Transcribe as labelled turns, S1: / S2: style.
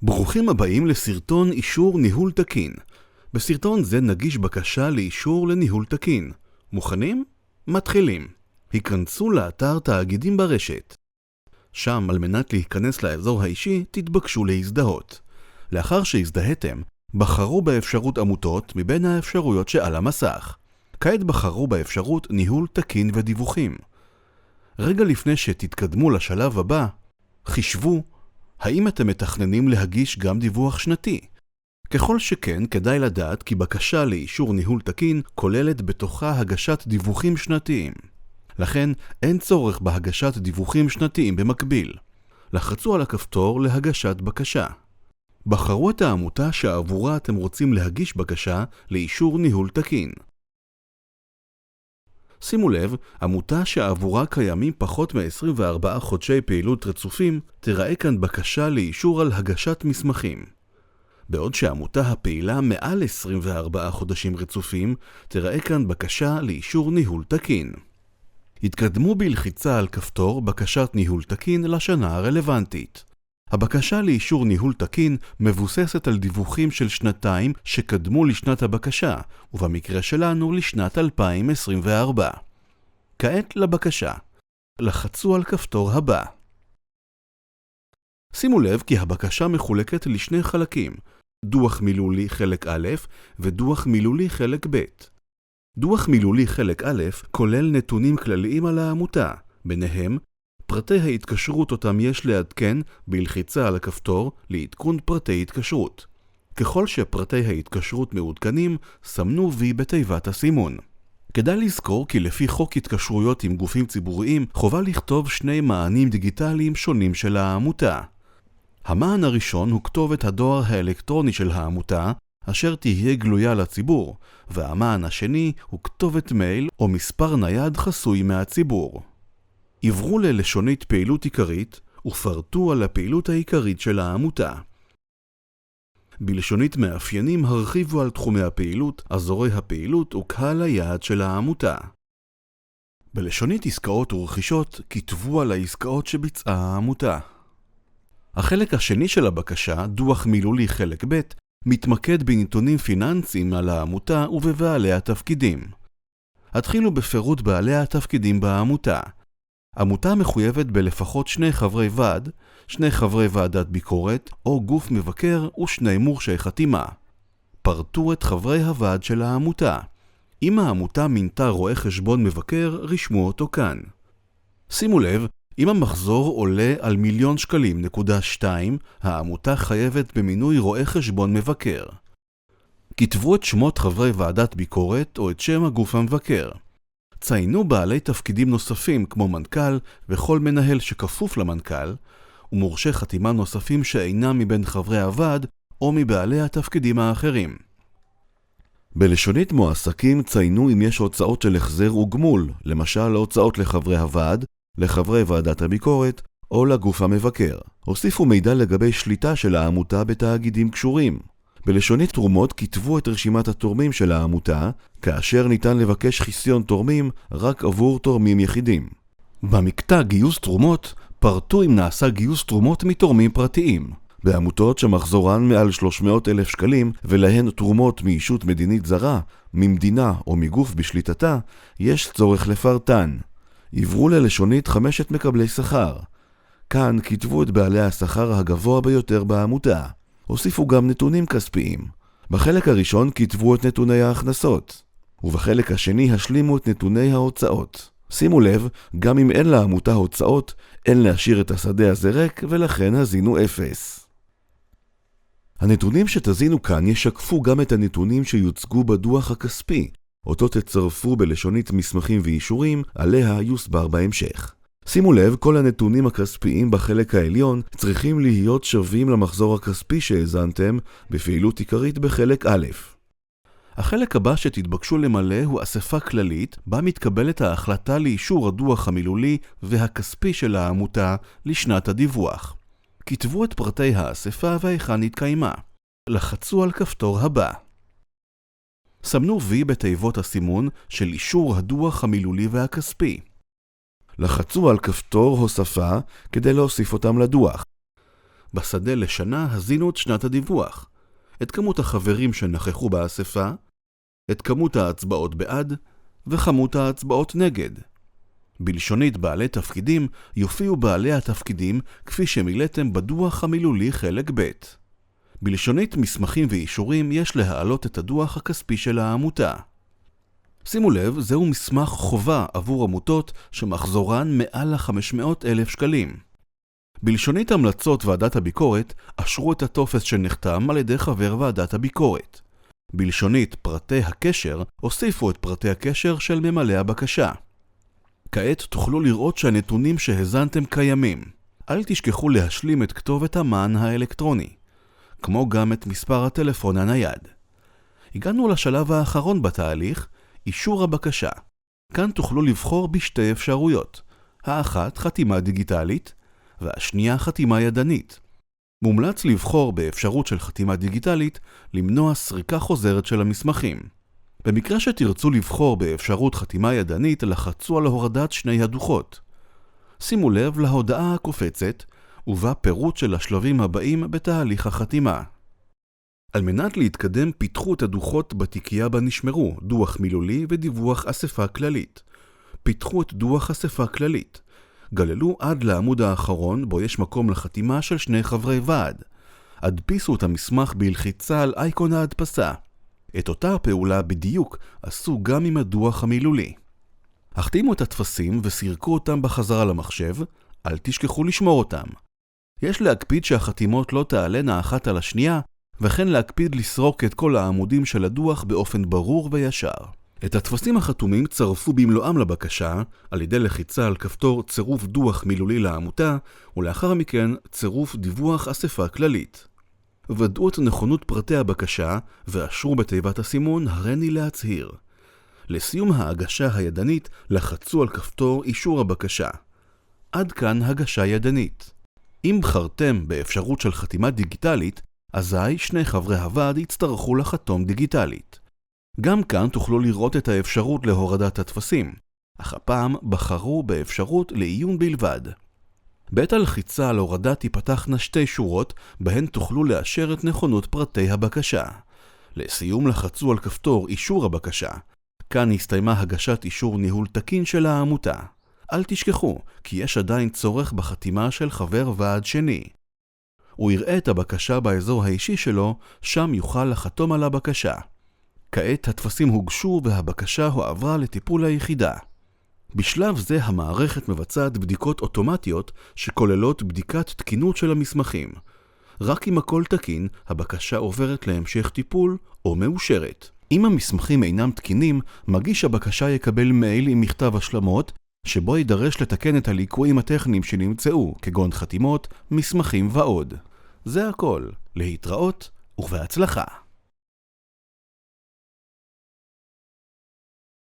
S1: ברוכים הבאים לסרטון אישור ניהול תקין. בסרטון זה נגיש בקשה לאישור לניהול תקין. מוכנים? מתחילים. היכנסו לאתר תאגידים ברשת. שם על מנת להיכנס לאזור האישי תתבקשו להזדהות. לאחר שהזדהיתם, בחרו באפשרות עמותות מבין האפשרויות שעל המסך. כעת בחרו באפשרות ניהול תקין ודיווחים. רגע לפני שתתקדמו לשלב הבא, חישבו האם אתם מתכננים להגיש גם דיווח שנתי? ככל שכן, כדאי לדעת כי בקשה לאישור ניהול תקין כוללת בתוכה הגשת דיווחים שנתיים. לכן, אין צורך בהגשת דיווחים שנתיים במקביל. לחצו על הכפתור להגשת בקשה. בחרו את העמותה שעבורה אתם רוצים להגיש בקשה לאישור ניהול תקין. שימו לב, עמותה שעבורה קיימים פחות מ-24 חודשי פעילות רצופים, תראה כאן בקשה לאישור על הגשת מסמכים. בעוד שעמותה הפעילה מעל 24 חודשים רצופים, תראה כאן בקשה לאישור ניהול תקין. התקדמו בלחיצה על כפתור בקשת ניהול תקין לשנה הרלוונטית. הבקשה לאישור ניהול תקין מבוססת על דיווחים של שנתיים שקדמו לשנת הבקשה, ובמקרה שלנו לשנת 2024. כעת לבקשה. לחצו על כפתור הבא. שימו לב כי הבקשה מחולקת לשני חלקים, דוח מילולי חלק א' ודוח מילולי חלק ב'. דוח מילולי חלק א' כולל נתונים כלליים על העמותה, ביניהם פרטי ההתקשרות אותם יש לעדכן בלחיצה על הכפתור לעדכון פרטי התקשרות. ככל שפרטי ההתקשרות מעודכנים, סמנו וי בתיבת הסימון. כדאי לזכור כי לפי חוק התקשרויות עם גופים ציבוריים, חובה לכתוב שני מענים דיגיטליים שונים של העמותה. המען הראשון הוא כתובת הדואר האלקטרוני של העמותה, אשר תהיה גלויה לציבור, והמען השני הוא כתובת מייל או מספר נייד חסוי מהציבור. עברו ללשונית פעילות עיקרית ופרטו על הפעילות העיקרית של העמותה. בלשונית מאפיינים הרחיבו על תחומי הפעילות, אזורי הפעילות וקהל היעד של העמותה. בלשונית עסקאות ורכישות כתבו על העסקאות שביצעה העמותה. החלק השני של הבקשה, דוח מילולי חלק ב', מתמקד בנתונים פיננסיים על העמותה ובבעלי התפקידים. התחילו בפירוט בעלי התפקידים בעמותה. עמותה מחויבת בלפחות 2 חברי ועד, 2 חברי ועדת ביקורת או גוף מבקר ו2 מורשי חתימה. פרטו את חברי הוועד של העמותה. אם העמותה מינתה רואה חשבון מבקר, רשמו אותו כאן. שימו לב, אם המחזור עולה על 1,000,000 שקלים, העמותה חייבת במינוי רואה חשבון מבקר. כתבו את שמות חברי ועדת ביקורת או את שם הגוף המבקר. ציינו בעלי תפקידים נוספים כמו מנכ"ל וכל מנהל שכפוף למנכ"ל, ומורשי חתימה נוספים שאינם מבין חברי הוועד או מבעלי התפקידים האחרים. בלשונית מועסקים ציינו אם יש הוצאות של החזר וגמול, למשל הוצאות לחברי הוועד, לחברי ועדת הביקורת או לגוף המבקר. הוסיפו מידע לגבי שליטה של העמותה בתאגידים קשורים. בלשונית תרומות כתבו את רשימת התורמים של העמותה, כאשר ניתן לבקש חיסיון תורמים רק עבור תורמים יחידים. במקטע גיוס תרומות, פרטו אם נעשה גיוס תרומות מתורמים פרטיים. בעמותות שמחזורן מעל 300,000 שקלים ולהן תרומות מישות מדינית זרה, ממדינה או מגוף בשליטתה, יש צורך לפרטן. עברו ללשונית 5 מקבלי שכר. כאן כתבו את בעלי השכר הגבוה ביותר בעמותה. הוסיפו גם נתונים כספיים. בחלק הראשון כתבו את נתוני ההכנסות, ובחלק השני השלימו את נתוני ההוצאות. שימו לב, גם אם אין לעמותה הוצאות, אין להשאיר את השדה הזה ריק, ולכן הזינו 0. הנתונים שתזינו כאן ישקפו גם את הנתונים שיוצגו בדוח הכספי, אותו תצרפו בלשונית מסמכים ואישורים, עליה יוסבר בהמשך. שימו לב, כל הנתונים הכספיים בחלק העליון צריכים להיות שווים למחזור הכספי שהזנתם בפעילות עיקרית בחלק א'. החלק הבא שתתבקשו למלא הוא אספה כללית, בה מתקבלת ההחלטה לאישור הדוח המילולי והכספי של העמותה לשנת הדיווח. כתבו את פרטי האספה והיכן התקיימה. לחצו על כפתור הבא. סמנו וי בתיבות הסימון של אישור הדוח המילולי והכספי. לחצו על כפתור הוספה כדי להוסיף אותם לדוח. בשדה לשנה הזינו את שנת הדיווח, את כמות החברים שנכחו באספה, את כמות ההצבעות בעד וכמות ההצבעות נגד. בלשונית בעלי תפקידים יופיעו בעלי התפקידים כפי שמילאתם בדוח המילולי חלק ב'. בלשונית מסמכים ואישורים יש להעלות את הדוח הכספי של העמותה. שימו לב, זהו מסמך חובה עבור עמותות שמחזורן מעל 500,000 שקלים. בלשונית המלצות ועדת הביקורת אשרו את הטופס שנחתם על ידי חבר ועדת הביקורת. בלשונית פרטי הקשר הוסיפו את פרטי הקשר של ממלא הבקשה. כעת תוכלו לראות שהנתונים שהזנתם קיימים. אל תשכחו להשלים את כתובת המען האלקטרוני, כמו גם את מספר הטלפון הנייד. הגענו לשלב האחרון בתהליך, אישור הבקשה. כאן תוכלו לבחור בשתי אפשרויות. האחת חתימה דיגיטלית, והשנייה חתימה ידנית. מומלץ לבחור באפשרות של חתימה דיגיטלית למנוע סריקה חוזרת של המסמכים. במקרה שתרצו לבחור באפשרות חתימה ידנית, לחצו על הורדת שני הדוחות. שימו לב להודעה הקופצת, ובה פירוט של השלבים הבאים בתהליך החתימה. על מנת להתקדם פיתחו את הדוחות בתיקייה בה נשמרו, דוח מילולי ודיווח אספה כללית. פיתחו את דוח אספה כללית. גללו עד לעמוד האחרון בו יש מקום לחתימה של שני חברי ועד. הדפיסו את המסמך בלחיצה על אייקון ההדפסה. את אותה הפעולה בדיוק עשו גם עם הדוח המילולי. החתימו את הטפסים וסירקו אותם בחזרה למחשב, אל תשכחו לשמור אותם. יש להקפיד שהחתימות לא תעלנה אחת על השנייה, וכן להקפיד לסרוק את כל העמודים של הדוח באופן ברור וישר. את הטפסים החתומים צרפו במלואם לבקשה, על ידי לחיצה על כפתור צירוף דוח מילולי לעמותה, ולאחר מכן צירוף דיווח אספה כללית. ודאו את נכונות פרטי הבקשה, ואשרו בתיבת הסימון הריני להצהיר. לסיום ההגשה הידנית, לחצו על כפתור אישור הבקשה. עד כאן הגשה ידנית. אם בחרתם באפשרות של חתימה דיגיטלית, אזי שני חברי הוועד יצטרכו לחתום דיגיטלית. גם כאן תוכלו לראות את האפשרות להורדת הטפסים, אך הפעם בחרו באפשרות לעיון בלבד. בעת הלחיצה על הורדה תיפתחנה שתי שורות, בהן תוכלו לאשר את נכונות פרטי הבקשה. לסיום לחצו על כפתור אישור הבקשה. כאן הסתיימה הגשת אישור ניהול תקין של העמותה. אל תשכחו, כי יש עדיין צורך בחתימה של חבר ועד שני. הוא יראה את הבקשה באזור האישי שלו, שם יוכל לחתום על הבקשה. כעת הטפסים הוגשו והבקשה הועברה לטיפול היחידה. בשלב זה המערכת מבצעת בדיקות אוטומטיות שכוללות בדיקת תקינות של המסמכים. רק אם הכל תקין, הבקשה עוברת להמשך טיפול או מאושרת. אם המסמכים אינם תקינים, מגיש הבקשה יקבל מייל עם מכתב השלמות, שבו יידרש לתקן את הליקויים הטכניים שנמצאו, כגון חתימות, מסמכים ועוד. זה הכל. להתראות ובהצלחה.